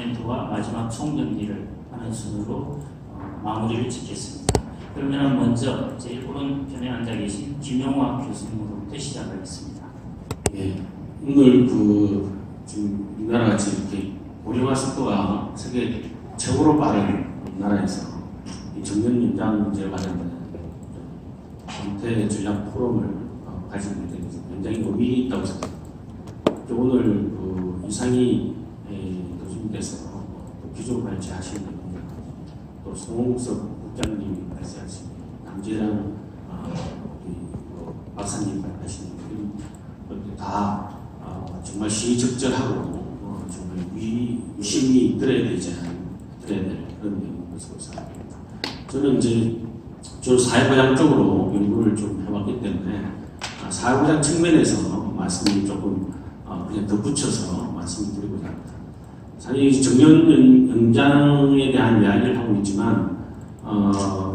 코멘트와 마지막 총정리를 하는 순으로 마무리를 짓겠습니다. 그러면 먼저 제1호론편에 앉아 계신 김용화 교수님으로부터 시작하겠습니다. 예, 오늘 지금 우리나라 같이 이렇게 고령화 속도가 세계 최고로 빠른 나라에서 이 정년 연장 문제에 관련된 전태 전략 포럼을 가진 데 굉장히 의미 있다고 생각합니다. 오늘 이상희 교수님께서 기조 발제하신 내용, 또 송홍석 국장님이 발제하신 남재랑 박사님 발제하신 내용 다 정말 시의적절하고 정말 유심히 들어야 될 그런 내용이라고 생각합니다. 저는 이제 주로 사회보장 쪽으로 연구를 좀 해왔기 때문에 사회보장 측면에서 말씀을 조금 그냥 덧붙여서 말씀을 드리고자 합니다. 사실 정년 연장에 대한 이야기를 하고 있지만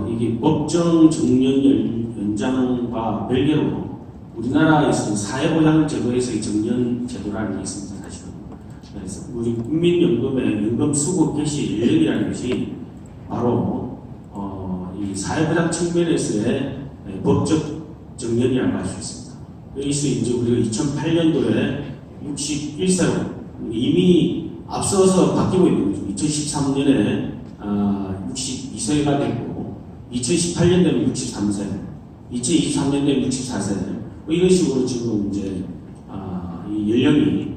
이게 법정 정년 연장과 별개로 우리나라에서 사회보장 제도에서의 정년 제도라는 게 있습니다. 사실은. 그래서 우리 국민연금의 연금 수급 개시 연령이라는 것이 바로 이 사회보장 측면에서의 법적 정년이라고 할 수 있습니다. 여기서 이제 우리가 2008년도에 61세로 이미 앞서서 바뀌고 있는 거죠. 2013년에 62세가 됐고 2018년 되면 63세, 2023년 되면 64세 이런 식으로 지금 이제 이 연령이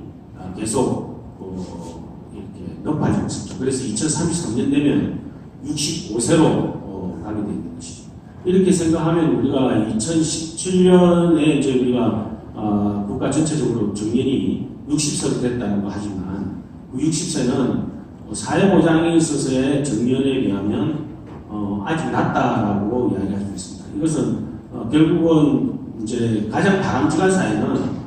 계속 이렇게 높아지고 있습니다. 그래서 2033년 되면 65세로 가게 되는 것이죠. 이렇게 생각하면 우리가 2017년에 이제 우리가 국가 전체적으로 정년이 60세로 됐다고 하지만 그 60세는 사회보장에 있어서의 정년에 비하면 아직 낮다라고 이야기할 수 있습니다. 이것은 결국은 이제 가장 바람직한 사회는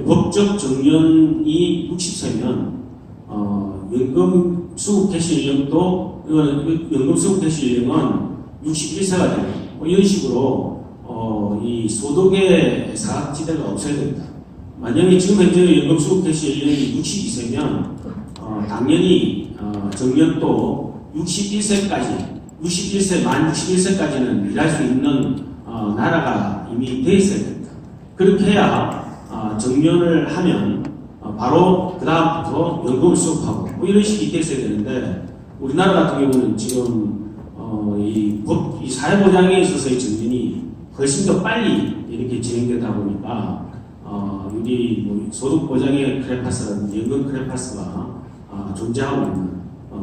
법적 정년이 60세면 연금 수급 개시 연령도 연금 수급 개시 연령은 61세가 되고 이런 식으로 이 소득의 사각지대가 없어야 됩니다. 만약에 지금 현재 연금 수급 개시 연령이 62세면 당연히 정년도 61세까지 만 61세까지는 일할 수 있는 나라가 이미 돼 있어야 됩니다. 그렇게 해야 정년을 하면 바로 그 다음부터 연금을 수급하고 이런 식이 돼 있어야 되는데 우리나라 같은 경우는 지금 이 사회보장에 있어서의 정년이 훨씬 더 빨리 이렇게 진행되다 보니까 우리 소득보장의 크레파스라든지 연금 크레파스가 존재하고 있는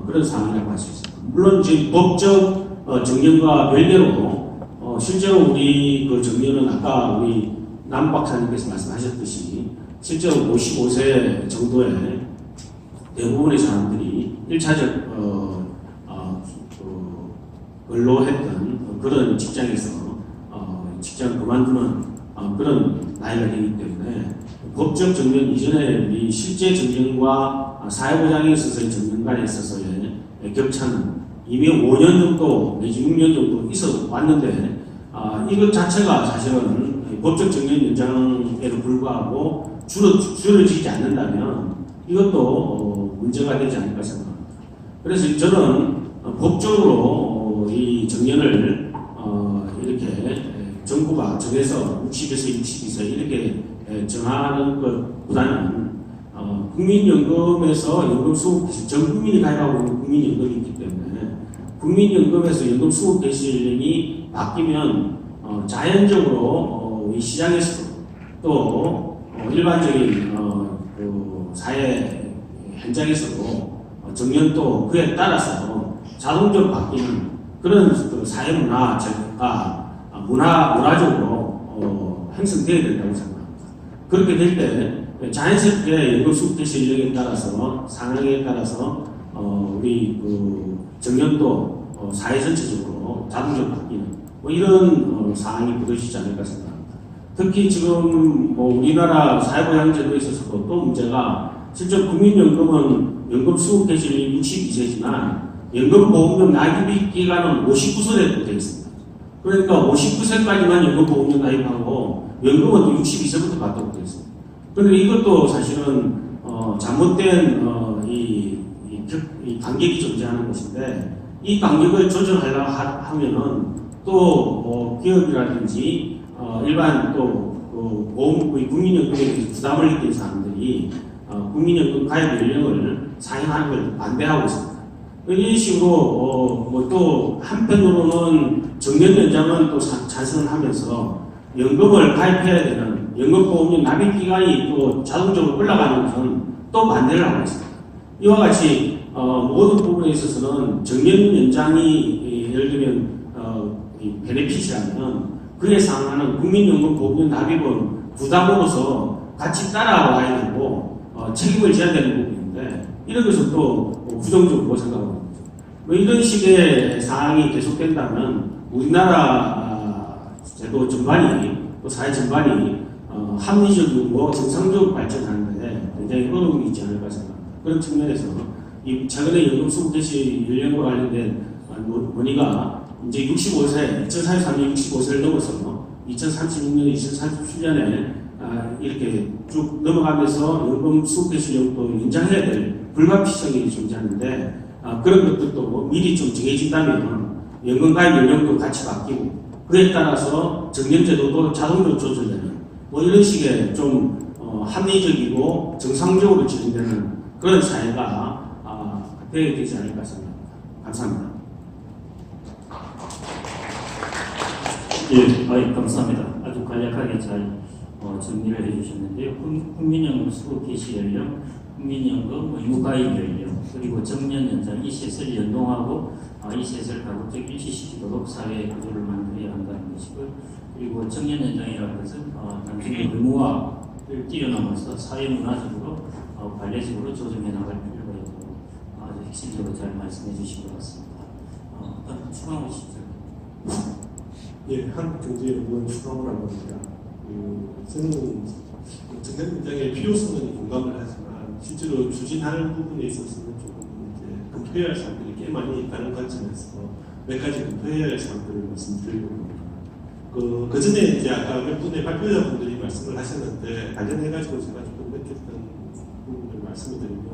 그런 상황이라고 할 수 있습니다. 물론 지금 법적 정년과 별개로 실제로 우리 그 정년은 아까 우리 남 박사님께서 말씀하셨듯이 실제로 55세 정도의 대부분의 사람들이 1차적 근로했던 그런 직장에서 직장 그만두는 그런 나이가 되기 때문에 법적 정년 이전에 우리 실제 정년과 사회보장에 있어서의 정년 간에 있어서의 격차는 이미 5년 정도 내지 6년 정도 있어 왔는데 이것 자체가 사실은 법적 정년 연장에도 불구하고 줄어지지 않는다면 이것도 문제가 되지 않을까 생각합니다. 그래서 저는 법적으로 이 정년을 이렇게 정부가 정해서 60에서 62세 이렇게 정하는 것보다는 국민연금에서 연금 수급 개시, 전 국민이 가입하고 있는 국민연금이 있기 때문에 국민연금에서 연금 수급 개시 연령이 바뀌면 자연적으로 이 시장에서도 또 일반적인 그 사회 현장에서도 정년도 그에 따라서 자동적으로 바뀌는 그런 그 사회 문화가 문화적으로 형성되어야 된다고 생각합니다. 그렇게 될 때 자연스럽게 연금 수급 개시 연령에 따라서 상황에 따라서 우리 그 정년도 사회 전체적으로 자동적으로 바뀌는 이런 상황이 벌어지지 않을까 생각합니다. 특히 지금 우리나라 사회보장 제도에 있어서도 또 문제가 실제 국민연금은 연금 수급 개시율이 62세지만 연금보험료 납입 기간은 59세로 되어 있습니다. 그러니까 59세까지만 연금보험료 납입하고 연금은 또 62세부터 받도록 되어 있습니다. 그런데 이것도 사실은 잘못된 이 이 간격이 존재하는 것인데 이 간격을 조정하려고 하면은 또 기업이라든지 일반 또 국민연금에 대해서 부담을 느끼는 사람들이 국민연금 가입 연령을 상향하는 걸 반대하고 있습니다. 이런 식으로 또 한편으로는 정년 연장은 또 찬성을 하면서 연금을 가입해야 되는 연금보험료 납입 기간이 또 자동적으로 올라가는 것은 또 반대를 하고 있습니다. 이와 같이 모든 부분에 있어서는 정년 연장이 예를 들면 베네핏이라면 그에 상응하는 국민연금 보험료 납입은 부담으로서 같이 따라와야 되고 책임을 져야 되는 부분인데 이런 것은 또 부정적으로 생각합니다. 이런 식의 상황이 계속된다면 우리나라 제도 전반이 또 사회 전반이 합리적이고 정상적으로 발전하는데 굉장히 어려움이 있지 않을까 생각합니다. 그런 측면에서 이 최근에 연금 수급 개시 연령과 관련된 논의가 이제 65세, 2043년 65세를 넘어서 2036년, 2037년에 이렇게 쭉 넘어가면서 연금 수급 개시 연령도 연장해야 될 불가피성이 존재하는데 그런 것들도 미리 좀 정해진다면 연금 가입 연령도 같이 바뀌고 그에 따라서 정년제도도 자동으로 조절되는 이런 식의 좀 합리적이고 정상적으로 진행되는 그런 사회가 되어야 되지 않을까 생각합니다. 감사합니다. 예, 감사합니다. 아주 간략하게 잘 정리를 해주셨는데요. 국민연금 수급 개시 연령, 국민연금 의무 가입 연령, 그리고 정년 연장 이 셋을 연동하고 이 셋을 가급적 일치시키도록 사회 구조를 만들어야 한다는 것이고요. 그리고 정년 연장이라는 것은 단순히 의무화를 뛰어넘어서 사회 문화적으로 관례적으로 조정해 나갈 필요가 있고 아주 핵심적으로 잘 말씀해 주신 것 같습니다. 어떤 추가하고 싶죠? 예, 한국경제연구원 추가호라고 합니다. 저는 정년 연장의 필요성은 공감을 하지만 실제로 추진하는 부분에 있어서는 조금 이제 검토해야 할 사항들이 꽤 많이 있다는 관점에서 몇 가지 검토해야 할 사항들을 말씀드리려고 합니다. 그 전에 이제 아까 몇 분의 발표자분들이 말씀을 하셨는데 관련해가지고 제가 조금 느꼈던 부분을 말씀을 드리면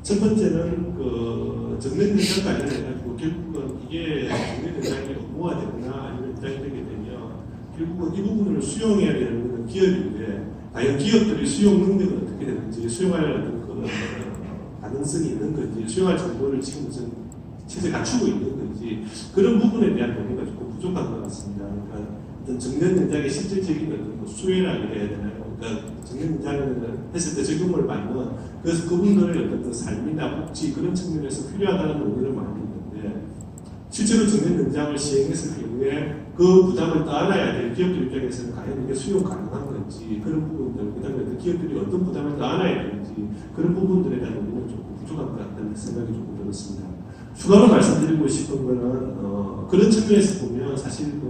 첫 번째는 그 정년 연장 관련해가지고 결국은 이게 정년 연장이 의무화되거나 아니면 연장이 되게 되면 결국은 이 부분을 수용해야 되는 것은 기업인데 과연 기업들이 수용 능력은 어떻게 되는지 수용할 어떤 그 가능성이 있는 건지 수용할 정도를 지금 무슨 체제 갖추고 있는 건지 그런 부분에 대한 논의가 조금 부족한 것 같습니다. 그러니까 어떤 정년 연장의 실질적인 어떤 수혜라 그래야 되나요? 그러니까 정년 연장을 했을 때 적용을 받는 그래서 그분들의 어떤 그 삶이나 복지 그런 측면에서 필요하다는 논의를 많이 했는데 실제로 정년 연장을 시행했을 경우에 그 부담을 떠안아야 될 기업들 입장에서는 과연 이게 수용 가능한 건지 그런 부분들 그다음에 기업들이 어떤 부담을 떠안아야 되는지 그런 부분들에 대한 논의는 조금 부족한 것 같다는 생각이 조금 들었습니다. 추가로 말씀드리고 싶은 거는 그런 측면에서 보면 사실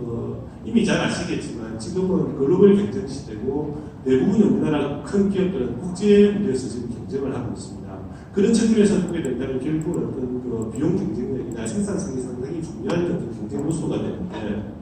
이미 잘 아시겠지만 지금은 글로벌 경쟁 시대고 대부분의 우리나라 큰 기업들은 국제 무대에서 지금 경쟁을 하고 있습니다. 그런 측면에서 보게 된다면 결국은 어떤 그 비용 경쟁력이나 생산성이 상당히 중요한 어떤 경쟁 요소가 되는데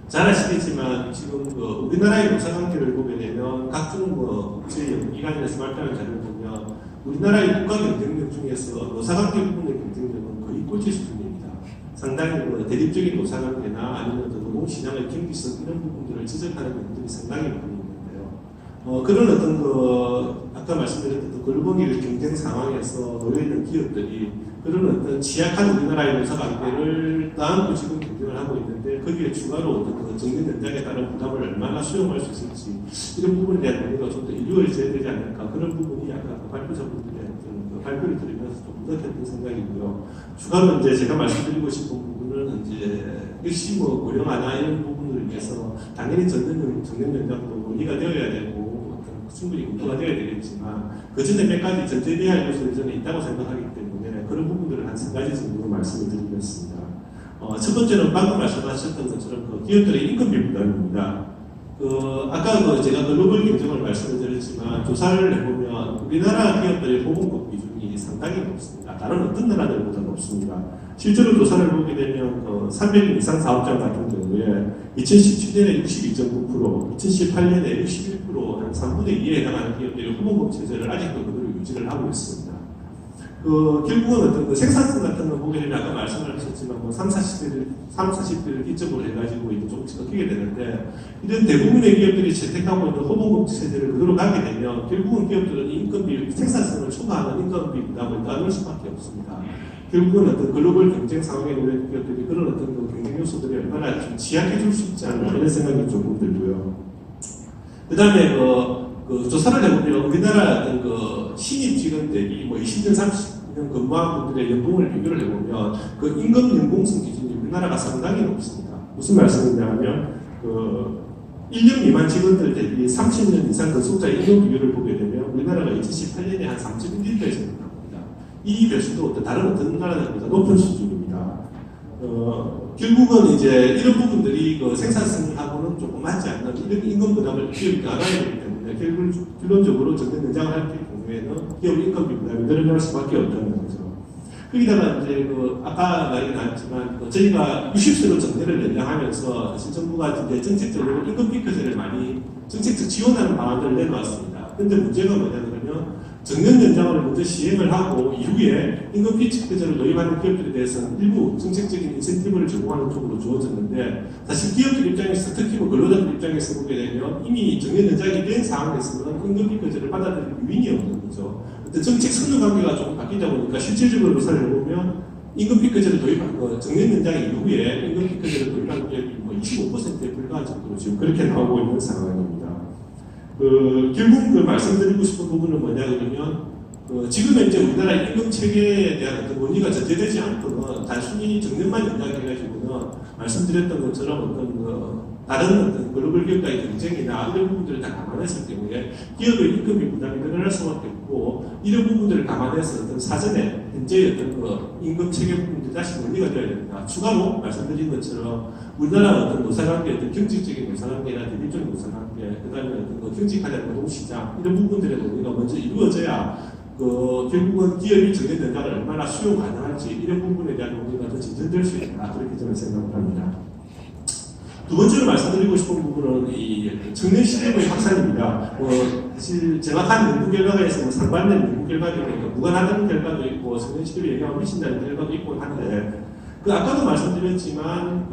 잘 아시겠지만 지금 우리나라의 노사관계를 보게 되면 각종 국제 연구기관에서 발표하는 자료를 보면 우리나라의 국가 경쟁력 중에서 노사관계 부분의 경쟁력은 거의 꼴찌 수준입니다. 상당히 대립적인 노사관계나 아니면 노동시장의 경기성 이런 부분들을 지적하는 분들이 상당히 많이 있는데요. 그런 어떤 아까 말씀드렸던 글로벌 경쟁 상황에서 놓여있는 기업들이 그런 어떤 취약한 우리나라의 노사관계를 따안고 지금 경쟁을 하고 있는데 거기에 추가로 어떤 정년 연장에 따른 부담을 얼마나 수용할 수 있을지 이런 부분에 대한 논의가 좀 더 이루어져야 되지 않을까 그런 부분이 아까 발표자분들의 어떤 발표를 들으면서 좀 느꼈던 생각이고요. 추가로 이제 제가 말씀드리고 싶은 부분은 이제 역시 고령화나 이런 부분을 위해서 당연히 정년 연장도 논의가 되어야 되고 충분히 검토가 되어야 되겠지만 그 전에 몇 가지 전제돼야 할 요소들이 저는 있다고 생각하기 때문에 그런 부분들을 한 3가지 정도 말씀을 드리겠습니다. 첫 번째는 방금 말씀하셨던 것처럼 기업들의 인건비 부담입니다. 아까 제가 글로벌 경쟁을 말씀을 드렸지만 조사를 해보면 우리나라 기업들의 보험금 비중이 상당히 높습니다. 다른 어떤 나라들보다 높습니다. 실제로 조사를 보게 되면 300인 이상 사업장 같은 경우에 2017년에 62.9%, 2018년에 61%, 한 3분의 2에 해당하는 기업들이 후보금 체제를 아직도 그대로 유지를 하고 있습니다. 결국은 어떤 그 생산성 같은 거 보게 되면 아까 말씀을 하셨지만 뭐 40대를 기점으로 해가지고 이제 조금씩 바뀌게 되는데 이런 대부분의 기업들이 채택하고 있는 호봉복지 세대를 그대로 가게 되면 결국은 기업들은 인건비, 생산성을 초과하는 인건비 부담을 따를 수밖에 없습니다. 결국은 어떤 글로벌 경쟁 상황에 놓인 기업들이 그런 어떤 그 경쟁 요소들이 얼마나 좀 지약해 줄 수 있지 않나 이런 생각이 조금 들고요. 그 다음에 그 조사를 해보면 우리나라 어떤 그 신입 직원 대비 뭐 20년, 30년 근무한 분들의 연봉을 비교를 해보면 그 임금 연봉성 기준이 우리나라가 상당히 높습니다. 무슨 말씀이냐면 그 1년 미만 직원들 대비 30년 이상 근속자 임금 비율을 보게 되면 우리나라가 2018년에 한 3.1배에서 나옵니다. 이 배수도 다른 어떤 나라들보다 높은 수준입니다. 결국은 이제 이런 부분들이 그 생산성하고는 조금 맞지 않는 이런 임금 부담을 기업이 알아야 되기 때문에 결론적으로 정년 연장을 할 경우에는 기업 인건비 부담이 늘어날 수밖에 없다는 거죠. 거기다가 이제 그 아까 말이 나왔지만 저희가 60세로 정년을 연장하면서 사실 정부가 이제 정책적으로 임금 피크제를 많이 정책적 지원하는 방안을 내놓았습니다. 근데 문제가 뭐냐면 정년 연장을 먼저 시행을 하고 이후에 임금 피크제를 도입하는 기업들에 대해서는 일부 정책적인 인센티브를 제공하는 쪽으로 주어졌는데 사실 기업들 입장에서 특히 뭐 근로자들 입장에서 보게 되면 이미 정년 연장이 된 상황에서는 임금 피크제를 받아들일 유인이 없는 거죠. 정책 선호 관계가 조금 바뀌다 보니까 실질적으로 조사를 해보면 임금 피크제를 도입한 정년 연장 이후에 임금 피크제를 도입한 기업이 뭐 25%에 불과한 정도로 지금 그렇게 나오고 있는 상황입니다. 결국 그 말씀드리고 싶은 부분은 뭐냐 그러면 지금 현재 우리나라 임금 체계에 대한 어떤 논의가 전제되지 않고는 단순히 정년만 연장해가지고는 말씀드렸던 것처럼 어떤 다른 어떤 글로벌 기업과의 경쟁이나 이런 부분들을 다 감안했을 경우에 기업의 임금비 부담이 늘어날 수밖에 없고 이런 부분들을 감안해서 어떤 사전에 현재 어떤 임금 체계 부분들이 다시 논의가 되어야 됩니다. 추가로 말씀드린 것처럼 우리나라 어떤 노사관계, 어떤 경제적인 노사관계나 대립적인 노사관계, 그다음에 어떤 경직하는 노동시장 이런 부분들의 논의가 먼저 이루어져야 결국은 기업이 정년 연장을 얼마나 수용 가능할지 이런 부분에 대한 논의가 더 진전될 수 있다 그렇게 저는 생각을 합니다. 두 번째로 말씀드리고 싶은 부분은 이 청년 실력의 확산입니다. 사실 정확한 연구 결과에서 상반된 연구 결과도 있고 무관하다는 결과도 있고 청년 실력에 영향을 미친다는 결과도 있고 한데 아까도 말씀드렸지만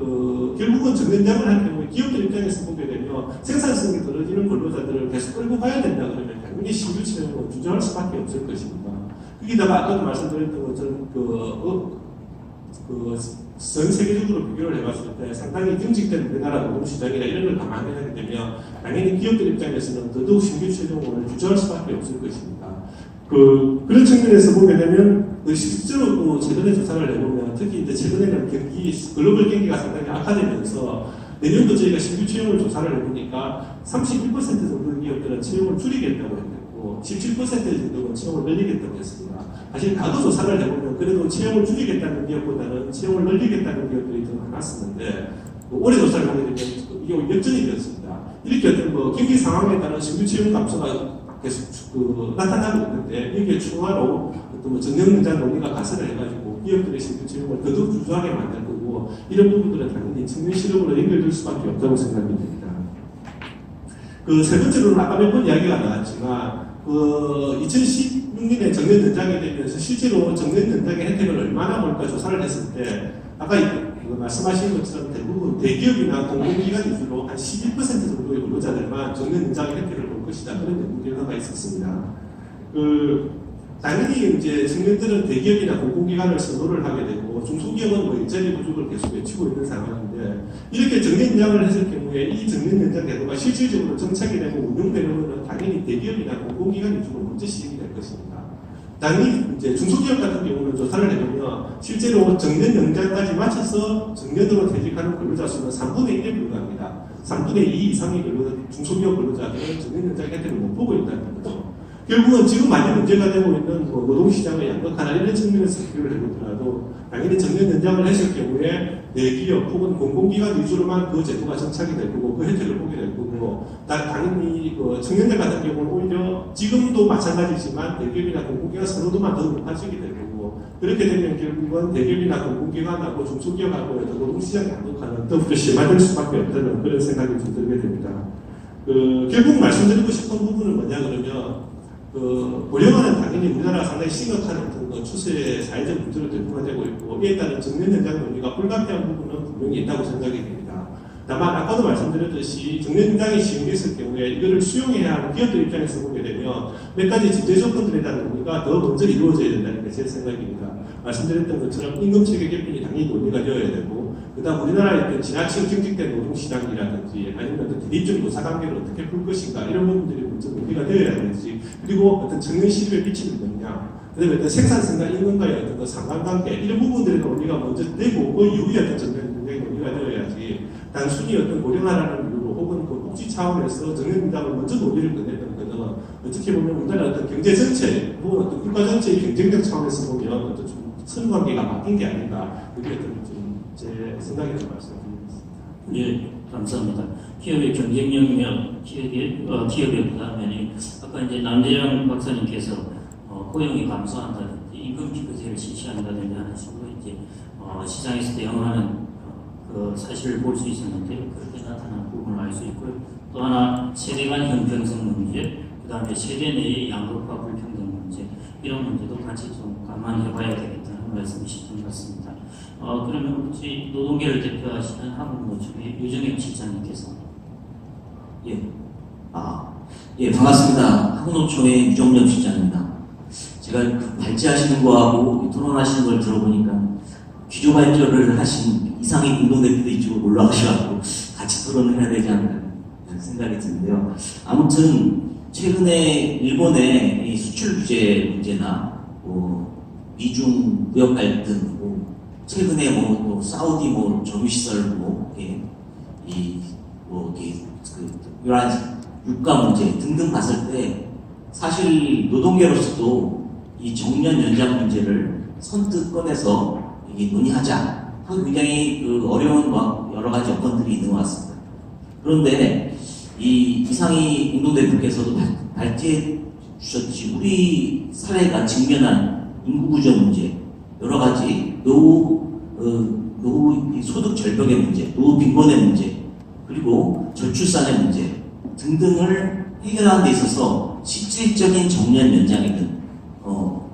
결국은 정년장을 할 경우에 기업들 입장에서 보게 되면 생산성이 떨어지는 근로자들을 계속 끌고 가야 된다 그러면 당연히 신규 채용을 주저할 수밖에 없을 것입니다. 거기다가 아까도 말씀드렸던 것처럼 전 세계적으로 비교를 해봤을 때 상당히 경직된 우리나라 노동시장이나 이런 걸 감안하게 되면 당연히 기업들 입장에서는 더더욱 신규 채용을 주저할 수밖에 없을 것입니다. 그런 측면에서 보게 되면 실제로 최근에 조사를 해보면 특히 이제 최근에는 글로벌 경기가 상당히 악화되면서 내년도 저희가 신규 채용을 조사를 해보니까 31% 정도 기업들은 채용을 줄이겠다고 했고 17% 정도는 채용을 늘리겠다고 했습니다. 사실 과거 조사를 해보면 그래도 채용을 줄이겠다는 기업보다는 채용을 늘리겠다는 기업들이 더 많았었는데 올해 조사를 하게 되면 이게 역전이 되었습니다. 이렇게 어떤 경기 상황에 따른 신규 채용 감소가 계속 나타나고 있는데 여기에 추가로 어떤 정년 연장 논의가 가설을 해가지고 기업들의 신규 채용을 더더욱 주저하게 만들 거고 이런 부분들은 당연히 청년 실업으로 연결될 수밖에 없다고 생각이 됩니다. 세 번째로는 아까 몇 번 이야기가 나왔지만 2016년에 정년 연장이 되면서 실제로 정년 연장의 혜택을 얼마나 볼까 조사를 했을 때 아까 말씀하신 것처럼 대부분 대기업이나 공공기관 위주로 한 11% 정도의 근로자들만 정년 연장의 혜택을 볼 것이다 그런 연구 결과가 있었습니다. 당연히 이제 청년들은 대기업이나 공공기관을 선호를 하게 되고 중소기업은 일자리 부족을 계속 외치고 있는 상황인데 이렇게 정년 연장을 했을 경우에 이 정년 연장 제도가 실질적으로 정착이 되고 운용되려면 당연히 대기업이나 공공기관 위주로 먼저 시행이 될 것입니다. 당연히 이제 중소기업 같은 경우는 조사를 해보면 실제로 정년 연장까지 마쳐서 정년으로 퇴직하는 근로자 수는 3분의 1에 불과합니다. 3분의 2 이상의 중소기업 근로자들은 정년 연장 혜택을 못 보고 있다는 거죠. 결국은 지금 많이 문제가 되고 있는 노동시장의 양극화나 이런 측면에서 비교를 해보더라도 당연히 정년 연장을 했을 경우에 대기업 혹은 공공기관 위주로만 그 제도가 정착이 될 거고 그 혜택을 보게 될 거고 당연히 청년들 같은 경우는 오히려 지금도 마찬가지지만 대기업이나 공공기관 선호도만 더 높아지게 될 거고 그렇게 되면 결국은 대기업이나 공공기관하고 중소기업하고의 노동시장 양극화는 더욱더 심화될 수밖에 없다는 그런 생각이 좀 들게 됩니다. 결국 말씀드리고 싶은 부분은 뭐냐 그러면 고령화는 당연히 우리나라가 상당히 심각한 어떤 그 추세의 사회적 문제로 대두화되고 있고 이에 따른 정년 연장 논의가 불가피한 부분은 분명히 있다고 생각이 됩니다. 다만 아까도 말씀드렸듯이 정년 연장이 시행됐을 경우에 이거를 수용해야 하는 기업들 입장에서 보게 되면 몇 가지 지대 조건들에 대한 논의가 더 먼저 이루어져야 된다는 게 제 생각입니다. 말씀드렸던 것처럼 임금 체계 개편이 당연히 논의가 되어야 되고, 그다음 우리나라의 어떤 지나친 경직된 노동시장이라든지 아니면 어떤 대립적 노사관계를 어떻게 풀 것인가 이런 부분들이 먼저 논의가 되어야 되는지, 그리고 어떤 청년 실업에 미치는 영향, 그다음에 어떤 생산성과 임금과의 어떤 그 상관관계 이런 부분들의 논의가 먼저 되고 그 이후에 어떤 정년 논의가 되어야지 단순히 어떤 고령화라는 이유로 혹은 그 복지 차원에서 정년 연장을 먼저 논의를 꺼내는 것은 어떻게 보면 우리나라 어떤 경제 전체 혹은 어떤 국가 전체의 경쟁력 차원에서 보면 어떤 좀 선관계가 바뀐 게 아닌가, 그게 어떤 좀 제 생각이라고 말씀드리겠습니다. 예, 감사합니다. 기업의 경쟁력이면 기업의 부담면이 아까 이제 남재영 박사님께서 고용이 감소한다든지 임금 피크제를 실시한다든지 하는 식으로 이제 시장에서 대응하는 그 사실을 볼 수 있었는데 그렇게 나타난 부분을 알 수 있고요. 또 하나 세대 간 형평성 문제, 그 다음에 세대 내의 양극화 불평등 문제, 이런 문제도 같이 좀 감안해봐야 되겠다는 말씀이신 것 같습니다. 그러면 혹시 노동계를 대표하시는 한국노총의 유정엽 실장님께서. 예, 반갑습니다. 한국노총의 유정엽 실장입니다. 제가 그 발제하시는 거하고 토론하시는 걸 들어보니까 기조 발제를 하신 이상희 공동대표도 이쪽으로 올라가셔가지고 같이 토론을 해야 되지 않나 생각이 드는데요. 아무튼 최근에 일본의 이 수출 규제 문제나 미중 무역 갈등, 최근에 사우디 정유시설 이러한 유가 문제 등등 봤을 때 사실 노동계로서도 이 정년 연장 문제를 선뜻 꺼내서 논의하자 하고 굉장히 어려운 여러 가지 여건들이 있는 것 같습니다. 그런데 이상희 공동대표께서도 발제해 주셨듯이 우리 사회가 직면한 인구 구조 문제, 여러 가지 노후 소득 절벽의 문제, 노후 빈곤의 문제, 그리고 저출산의 문제 등등을 해결하는 데 있어서 실질적인 정년 연장이든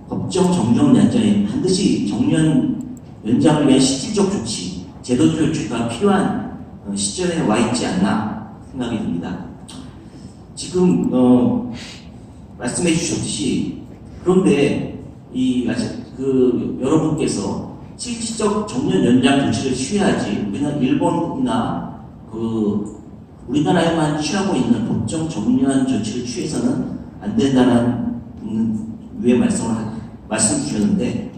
법정 정년 연장이 반드시 정년 연장을 위한 실질적 조치, 제도적 조치가 필요한 시점에 와 있지 않나 생각이 듭니다. 지금 말씀해 주셨듯이 그런데 여러분께서 실질적 정년 연장 조치를 취해야지 우리는 일본이나 우리나라에만 취하고 있는 법정 정년 조치를 취해서는 안 된다는 류의 말씀 주셨는데,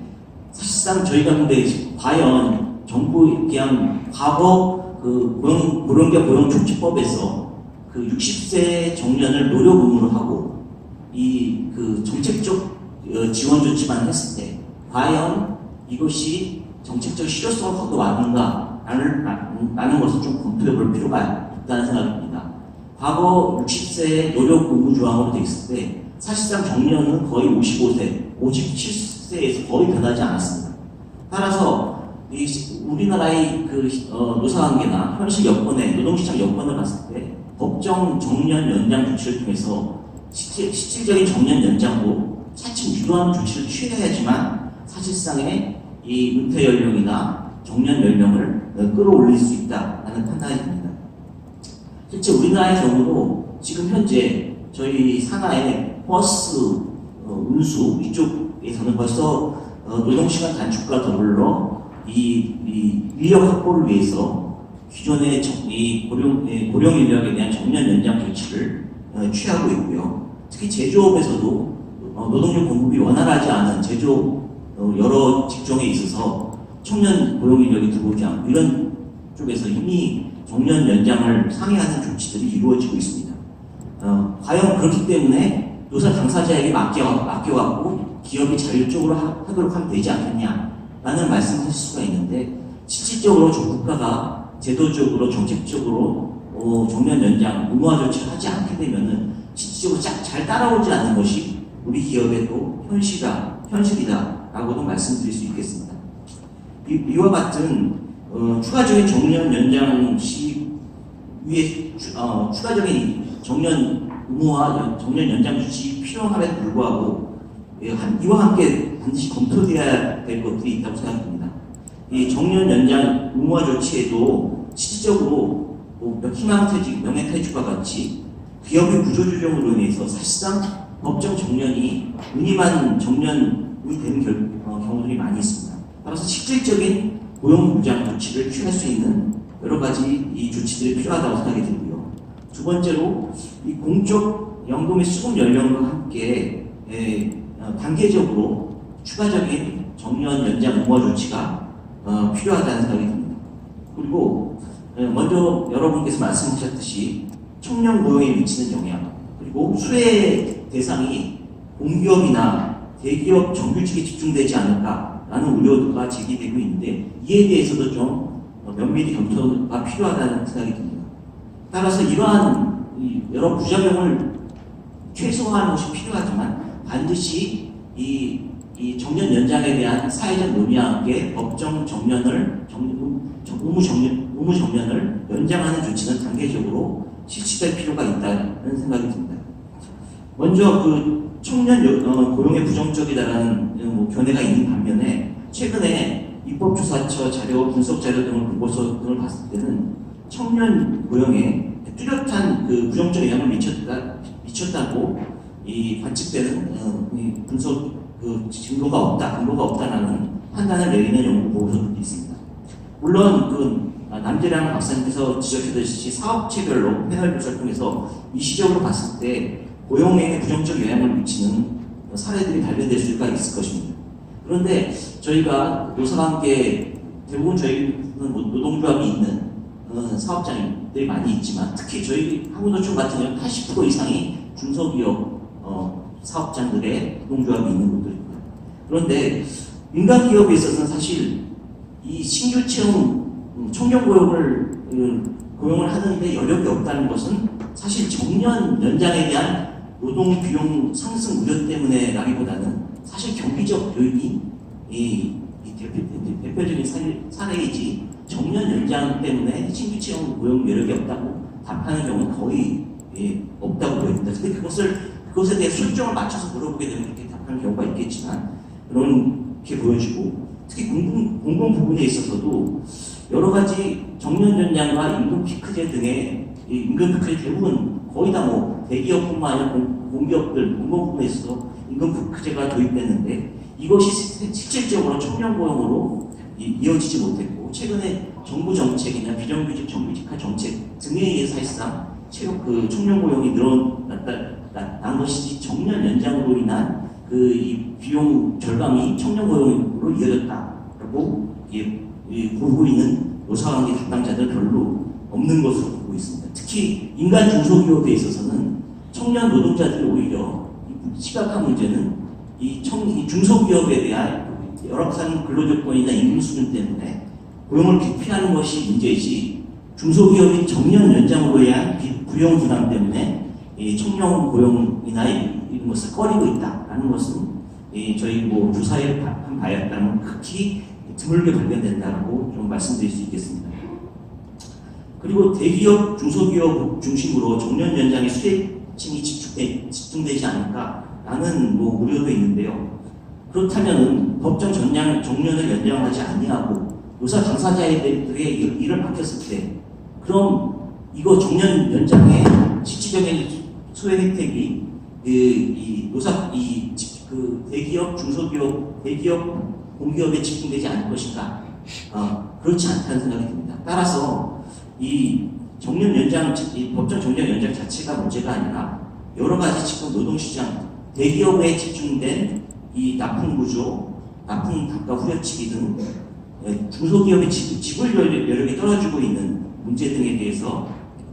사실상 저희가 근데 과연 정부 그냥 과거 고령자 고용조치법에서 60세 정년을 노력 의무로 하고 정책적 지원 조치만 했을 때 과연 이것이 정책적 실효성을 갖고 왔는가라는 것을 좀 검토해 볼 필요가 있다는 생각입니다. 과거 60세 노력 의무 조항으로 되어 있을 때 사실상 정년은 거의 55세, 57세에서 거의 변하지 않았습니다. 따라서 우리나라의 노사관계나 현실 여건에 노동시장 여건을 봤을 때 법정 정년 연장 조치를 통해서 실질적인 정년 연장도 차츰 유도하는 조치를 취해야지만 사실상의 이 은퇴 연령이나 정년 연령을 끌어올릴 수 있다라는 판단이 듭니다. 실제 우리나라의 경우도 지금 현재 저희 산하의 버스 운수 이쪽에서는 벌써 노동시간 단축과 더불어 이 인력 확보를 위해서 기존의 고령 인력에 대한 정년 연장 조치를 취하고 있고요. 특히 제조업에서도 노동력 공급이 원활하지 않은 제조업 여러 직종에 있어서 청년 고용 인력이 들어오지 않고 이런 쪽에서 이미 정년 연장을 상회하는 조치들이 이루어지고 있습니다. 과연 그렇기 때문에 노사 당사자에게 맡겨갖고 기업이 자율적으로 하도록 하면 되지 않겠냐라는 말씀을 하실 수가 있는데, 실질적으로 국가가 제도적으로 정책적으로 정년 연장 의무화 조치를 하지 않게 되면은 실질적으로 잘 따라오지 않는 것이 우리 기업의 또 현실이다라고도 말씀드릴 수 있겠습니다. 이와 같은 추가적인 정년 연장 시 위에 추가적인 정년 의무화, 정년 연장 조치 필요함에도 불구하고 이와 함께 반드시 검토돼야 될 것들이 있다고 생각합니다. 이 정년 연장 의무화 조치에도 실질적으로 희망퇴직, 명예퇴직과 같이 기업의 구조조정으로 인해서 사실상 법정 정년이 은임한 정년이 되는 경우들이 많이 있습니다. 따라서 실질적인 고용보장 조치를 취할 수 있는 여러 가지 이 조치들이 필요하다고 생각이 들고요. 두 번째로 이 공적 연금의 수급 연령과 함께 단계적으로 추가적인 정년 연장 의무화 조치가 필요하다는 생각이 듭니다. 그리고 먼저 여러분께서 말씀하셨듯이 청년 고용에 미치는 영향, 그리고 수혜 대상이 공기업이나 대기업 정규직에 집중되지 않을까라는 우려가 제기되고 있는데 이에 대해서도 좀 면밀히 검토가 필요하다는 생각이 듭니다. 따라서 이러한 여러 부작용을 최소화하는 것이 필요하지만 반드시 이 정년 연장에 대한 사회적 논의와 함께 법정 정년을 의무 정년을 연장하는 조치는 단계적으로 실시될 필요가 있다는 생각이 듭니다. 먼저 그 청년 고용에 부정적이다라는 견해가 있는 반면에 최근에 입법조사처 자료, 분석 자료 등을 보고서 등을 봤을 때는 청년 고용에 뚜렷한 그 부정적 영향을 미쳤다고 관측되는 분석 근거가 없다라는 판단을 내리는 연구 보고서도 있습니다. 물론 남재량 박사님께서 지적하듯이 사업체별로 패널 조사를 통해서 일시적으로 봤을 때 고용에 부정적 영향을 미치는 사례들이 발견될 수가 있을 것입니다. 그런데 저희가 노사와 함께 대부분 저희는 노동조합이 있는 사업장들이 많이 있지만 특히 저희 한국노총 같은 경우는 80% 이상이 중소기업 사업장들의 노동조합이 있는 곳들입니다. 그런데 민간 기업에 있어서는 사실 이 신규 채용 청년 고용을 하는데 여력이 없다는 것은 사실 정년 연장에 대한 노동 비용 상승 우려 때문에라기보다는 사실 경기적 요인이 대표적인 사례이지 정년 연장 때문에 신규 채용 고용 여력이 없다고 답하는 경우는 거의 없다고 보입니다. 근데 그것에 대해 술정을 맞춰서 물어보게 되면 그렇게 답하는 경우가 있겠지만 그렇게 보여지고 특히 공공 부분에 있어서도 여러 가지 정년 연장과 임금 피크제 등의 임금 피크제 대부분 거의 다 대기업뿐만 아니라 공기업들 공공 부분에 있어서 임금 피크제가 도입됐는데 이것이 실질적으로 청년 고용으로 이어지지 못했고 최근에 정부 정책이나 비정규직 정규직화 정책 등에 의해서 사실상 청년 고용이 늘어난 것이지 정년 연장으로 인한 이 비용 절감이 청년 고용으로 이어졌다라고 보고 있는 노사관계 담당자들 별로 없는 것으로 보고 있습니다. 특히 인간 중소기업에 있어서는 청년 노동자들이 오히려 심각한 문제는 이 중소기업에 대한 여러 가지 근로조건이나 임금 수준 때문에 고용을 기피하는 것이 문제이지 중소기업이 정년 연장으로 인한 부용 부담 때문에 청년 고용이나 이런 것을 꺼리고 있다라는 것은 저희 조사에 한 바에 따르면 극히 드물게 발견된다고 좀 말씀드릴 수 있겠습니다. 그리고 대기업, 중소기업 중심으로 정년 연장의 수혜층이 집중되지 않을까라는 우려도 있는데요. 그렇다면 법정 정년을 연장하지 아니하고 노사 당사자들의 일을 맡겼을 때 그럼 이거 정년 연장의 실질적인 수혜 혜택이 대기업, 중소기업, 대기업, 공기업에 집중되지 않을 것인가? 그렇지 않다는 생각이 듭니다. 따라서 이 법정 정년 연장 자체가 문제가 아니라 여러 가지 지금 노동시장, 대기업에 집중된 이 납품 구조, 납품 단가 후려치기 등 중소기업의 지불 여력이 떨어지고 있는 문제 등에 대해서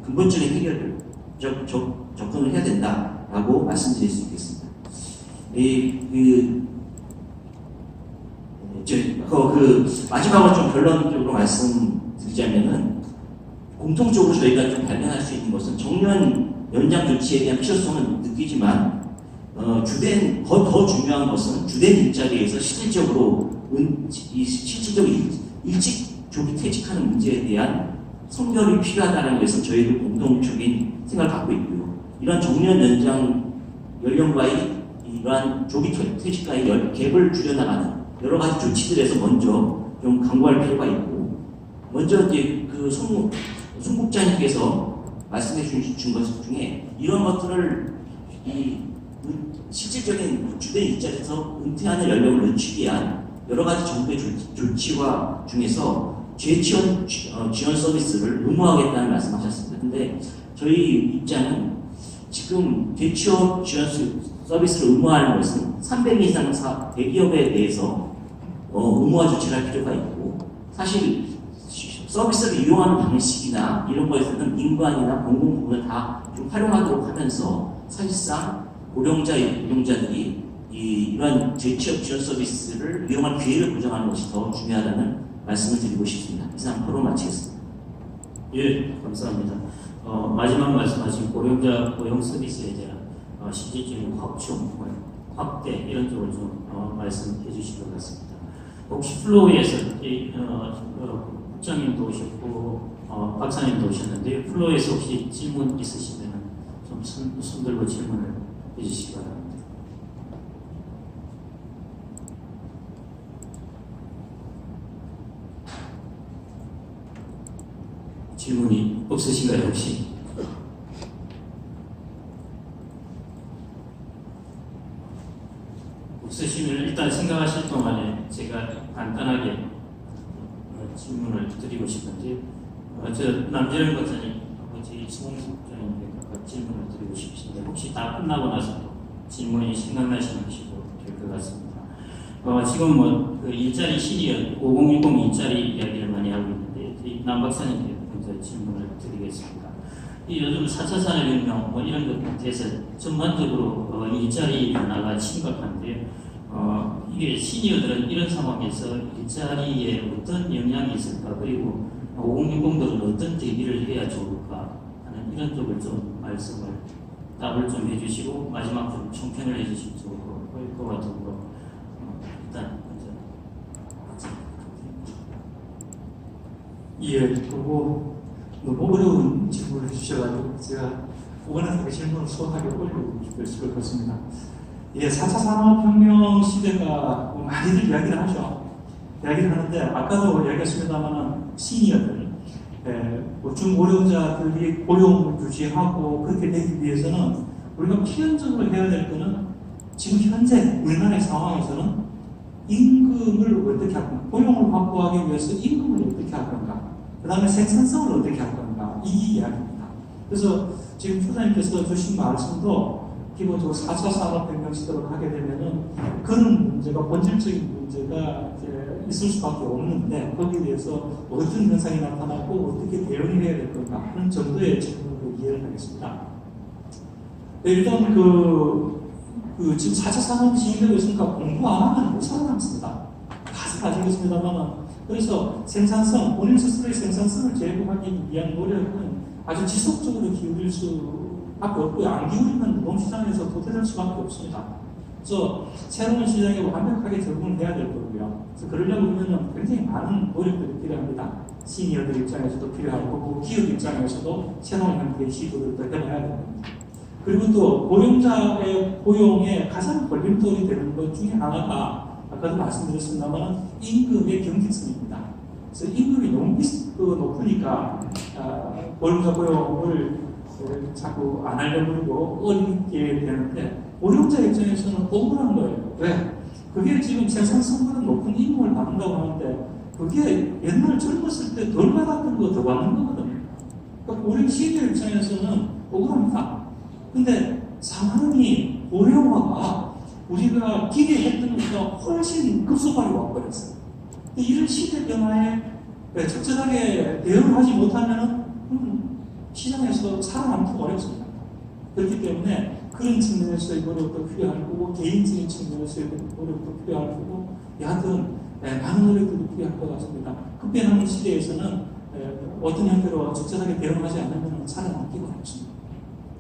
근본적인 해결을 접근을 해야 된다라고 말씀드릴 수 있겠습니다. 마지막으로 좀 결론적으로 말씀드리자면은 공통적으로 저희가 좀 발견할 수 있는 것은 정년 연장 조치에 대한 필요성은 느끼지만 더 중요한 것은 주된 일자리에서 실질적으로 일찍 조기 퇴직하는 문제에 대한 선결이 필요하다는 것은 저희도 공동적인 생각을 갖고 있고요. 이러한 정년 연장 연령과의 이러한 조기 퇴직과의 갭을 줄여나가는 여러 가지 조치들에서 먼저 좀 강구할 필요가 있고, 먼저 이제 그 송 국장님께서 말씀해 주신 것 중에 이런 것들을 실질적인 주된 일자리에서 은퇴하는 연령을 늦추기 위한 여러 가지 정부의 조치와 중에서 재취업 지원 서비스를 의무화하겠다는 말씀하셨습니다. 근데 저희 입장은 지금 재취업 지원 서비스를 의무화하는 것은 300인 이상 대기업에 대해서 의무화 조치를 할 필요가 있고, 사실 서비스를 이용하는 방식이나 이런 거에서는 민관이나 공공 부문을 다 좀 활용하도록 하면서 사실상 고령자들이 이러한 재취업 지원 서비스를 이용할 기회를 보장하는 것이 더 중요하다는 말씀을 드리고 싶습니다. 이상 토론 마치겠습니다. 예, 감사합니다. 마지막 말씀하신 고령자 고용 서비스에 대한 실질적인 확충, 확대 이런 쪽을 좀 말씀해 주실 것 같습니다. 혹시 플로우에서 국장님도 오셨고 박사님도 오셨는데 플로우에서 혹시 질문 있으시면 좀 손 들고 질문을 해주시기 바랍니다. 질문이 없으신가요 혹시? 없으시면 일단 생각하실 동안에 제가 간단하게 질문을 드리고 싶은데 저 남재현 박사님, 아버지 송홍석 국장님께 각각 질문을 드리고 싶으신데 혹시 다 끝나고 나서 질문이 생각나시면 하시고 될 것 같습니다. 지금 그 일자리 시리얼 5060 일자리 이야기를 많이 하고 있는데 남 박사님께 먼저 질문을 드리겠습니다. 요즘 4차 산업혁명 이런 것에 대해서 전반적으로 일자리 변화가 심각한데 이게 시니어들은 이런 상황에서 일자리에 어떤 영향이 있을까, 그리고 5060들은 어떤 대비를 해야 좋을까 하는 이런 쪽을 좀 답을 좀 해주시고 마지막 좀 총평을 해주시면 좋을 것 같고 일단 먼저 예, 그리고 너무 어려운 질문을 해주셔가지고 제가 원하는 그 질문을 소화하기 어려울 것 같습니다. 예, 4차 산업혁명 시대가 많이들 이야기를 하죠. 이야기를 하는데 아까도 이야기했습니다만 시니어들, 중고령자들이 고용을 유지하고 그렇게 되기 위해서는 우리가 필연적으로 해야 될 것은 지금 현재 우리나라의 상황에서는 임금을 어떻게 할 건가, 고용을 확보하기 위해서 임금을 어떻게 할 건가, 그 다음에 생산성을 어떻게 할 건가, 이 이야기입니다. 그래서 지금 부장님께서 주신 말씀도 기본적으로 4차 산업혁명 시대로 가게 되면은 그런 문제가 본질적인 문제가 이제 있을 수밖에 없는데 거기에 대해서 어떤 현상이 나타나고 어떻게 대응을 해야 될 건가 하는 정도의 질문으로 이해를 하겠습니다. 일단 지금 4차 산업이 진행되고 있으니까 공부 안 하면 못 살아남습니다. 다들 아시겠습니다만 그래서 생산성, 본인 스스로의 생산성을 제고하기 위한 노력은 아주 지속적으로 기울일 수밖에 없고요. 안 기울이면 노동시장에서 도태될 수밖에 없습니다. 그래서 새로운 시장에 완벽하게 적응을 해야 될 거고요. 그래서 그러려고 하면 굉장히 많은 노력들이 필요합니다. 시니어들 입장에서도 필요할 거고 기업 입장에서도 새로운 형태의 시도를 또 해봐야 됩니다. 그리고 또 고령자의 고용에 가장 걸림돌이 되는 것 중에 하나가 아까도 말씀드렸습니다만 임금의 경직성입니다. 그래서 임금이 너무 높으니까 고령자 고용을 자꾸 안 하려고 그러고 어렵게 되는데 고령자 입장에서는 억울한 거예요. 왜? 그게 지금 생산성보다 높은 임금을 받는다고 하는데 그게 옛날 젊었을 때 덜 받았던 거 더 받는 거거든요. 그러니까 우리 시니어 입장에서는 억울합니다. 근데 상황이 고령화가 우리가 기대했던 것보다 훨씬 급속하게 와버렸어요. 이런 시대 변화에 적절하게 대응을 하지 못하면 시장에서 살아남기가 어렵습니다. 그렇기 때문에 그런 측면에서의 노력도 필요할 거고 개인적인 측면에서의 노력도 필요할 거고 여하튼 많은 노력들이 필요할 것 같습니다. 급변하는 시대에서는 어떤 형태로 적절하게 대응하지 않으면 살아남기가 어렵습니다.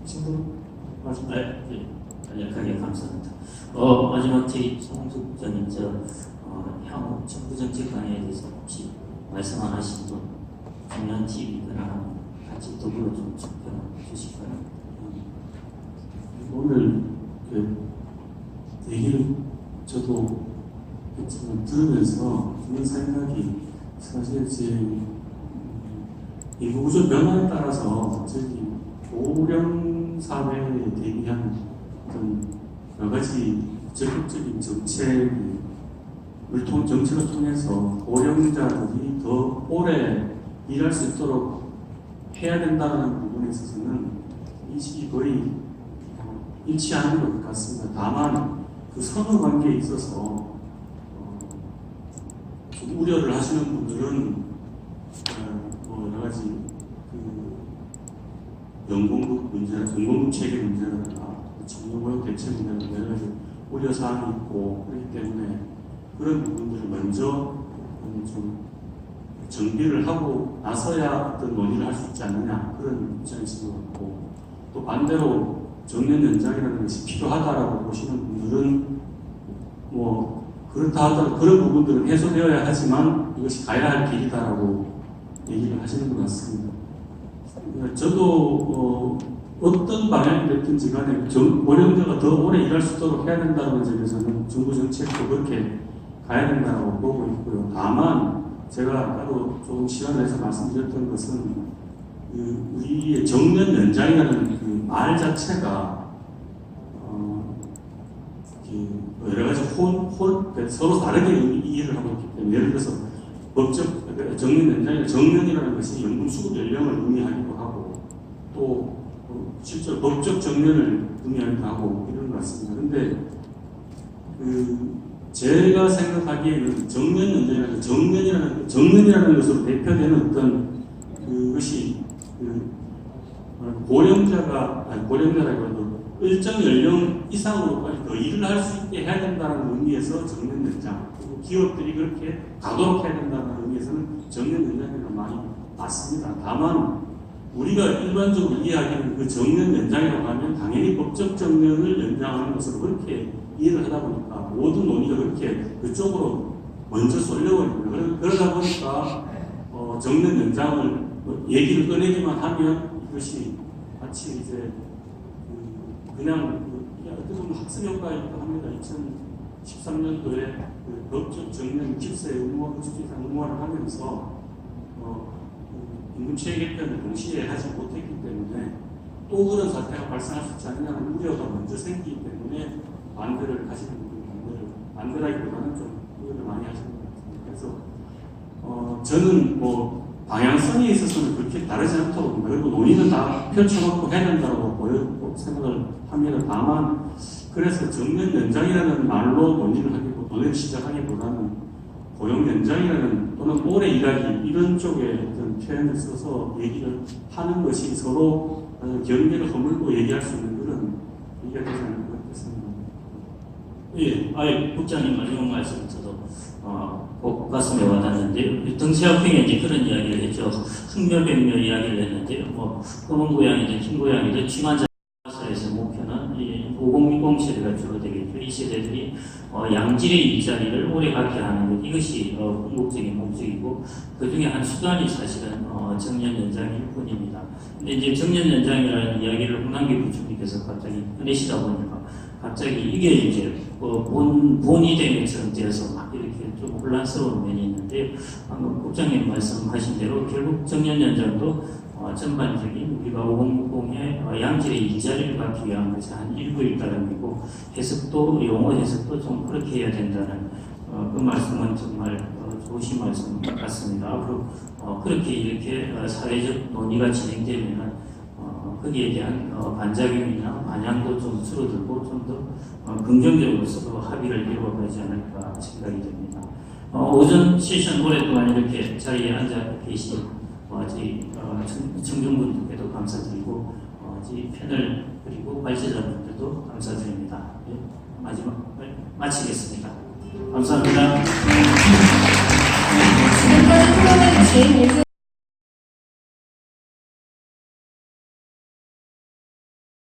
이 정도 말씀. 네, 간략하게 감사합니다. 마지막 저희 송홍석 국장님, 향후 정부 정책관에 대해서 혹시 말씀 안 하신 분, 중요한 팁이거나 같이 더불어 좀 접근해 주실까요? 오늘 그 얘기를 저도 좀 들으면서 드는 생각이 사실 지금 인구 구조 변화에 따라서 저기 고령 사회에 대비한 어떤 여러 가지 적극적인 정책을 정책을 통해서 고령자들이 더 오래 일할 수 있도록 해야 된다는 부분에 있어서는 인식이 거의 일치하는 것 같습니다. 다만 그 선후 관계에 있어서 좀 우려를 하시는 분들은 뭐 여러 가지 그 연공급 문제나 연공급 체계 문제라든가 청년고용 대책 문제나 여러 가지 우려 사항이 있고 그렇기 때문에 그런 부분들을 먼저 좀 정비를 하고 나서야 어떤 논의를 할 수 있지 않느냐 그런 입장이 있는 것 같고 또 반대로 정년 연장이라는 것이 필요하다라고 보시는 분들은 뭐 그렇다 하더라도 그런 부분들은 해소되어야 하지만 이것이 가야 할 길이다라고 얘기를 하시는 것 같습니다. 저도 어떤 방향이 됐든지 간에 고령자가 더 오래 일할 수 있도록 해야 된다는 점에서는 정부 정책도 그렇게 가야 된다고 보고 있고요. 다만 제가 아까도 조금 시간을 내서 말씀드렸던 것은 우리의 정년 연장이라는 그 말 자체가 여러 가지 서로 다르게 이해를 하고 있기 때문에 예를 들어서 법적 정년 연장이나 정년이라는 것이 연금 수급 연령을 의미하기도 하고 또 실제로 법적 정년을 의미하기도 하고 이런 것 같습니다. 그런데 제가 생각하기에는 정년이라는 것으로 대표되는 어떤 그것이 고령자라고 일정 연령 이상으로까지 더 일을 할 수 있게 해야 된다는 의미에서 정년 연장, 그리고 기업들이 그렇게 가도록 해야 된다는 의미에서는 정년 연장이라는 말이 맞습니다. 다만 우리가 일반적으로 이해하기에는 그 정년 연장이라고 하면 당연히 법적 정년을 연장하는 것으로 그렇게 이해를 하다 보니까 모든 논의가 그렇게 그쪽으로 먼저 쏠려버립니다. 그러다 보니까 정년 연장을 얘기를 꺼내기만 하면 이것이 마치 이제 그냥 어떻게 보면 학습 효과이기도 합니다. 2013년도에 그 법적 정년 60세 의무화, 60세 이상 의무화를 하면서 임금 체계 개편을 동시에 하지 못했기 때문에 또 그런 사태가 발생할 수 있지 않느냐는 우려가 먼저 생기기 때문에 반대를 하시는 분들이 반대라기보다는 좀 우려를 많이 하시는 것 같습니다. 그래서 저는 뭐 방향성에 있어서는 그렇게 다르지 않다고 봅니다. 그리고 논의는 다 펼쳐놓고 해야 된다고 생각을 합니다. 다만 그래서 정년 연장이라는 말로 논의를 하기보다 논의를 시작하기보다는 고용 연장이라는 또는 오래 일하기 이런 쪽에 어떤 표현을 써서 얘기를 하는 것이 서로 경계를 허물고 얘기할 수 있는 그런 얘기가 되지 않을 것 같습니다. 예, 국장님 마지막 말씀 저도 꼭 가슴에 와닿는데요. 등세학평에 이제 그런 이야기를 했죠. 흑묘백묘 이야기를 했는데요. 뭐 검은 고양이든 흰 고양이든 취만자사에서 목표는 5060 세대가 주로 되겠죠. 이 세대들이 양질의 일자리를 오래 갖게 하는 것 이것이 궁극적인 목적이고 그 중에 한 수단이 사실은 정년 연장일 뿐입니다. 근데 이제 정년 연장이라는 이야기를 홍남기 부총리께서 갑자기 꺼내시다 보니까 갑자기 이게 이제 본이 된 것처럼 되어서 막 이렇게 좀 혼란스러운 면이 있는데요. 방금 국장님 말씀하신 대로 결국 정년 연장도 전반적인 우리가 5060의 양질의 일자리를 갖기 위한 것이 한 일부일 따름이고 해석도 용어 해석도 좀 그렇게 해야 된다는 그 말씀은 정말 좋으신 말씀 같습니다. 앞으로 그렇게 이렇게 사회적 논의가 진행되면 거기에 대한 반작용이나 반향도 좀 줄어들고 좀 더 긍정적으로 서로 합의를 이루어가지 않을까 생각이 됩니다. 오전 세션 오랫동안 이렇게 자리에 앉아 계신 저희 청중분들께도 감사드리고 저희 패널 그리고 발제자분들도 감사드립니다. 네, 마지막을 마치겠습니다. 감사합니다. 지금까지 토론해 주신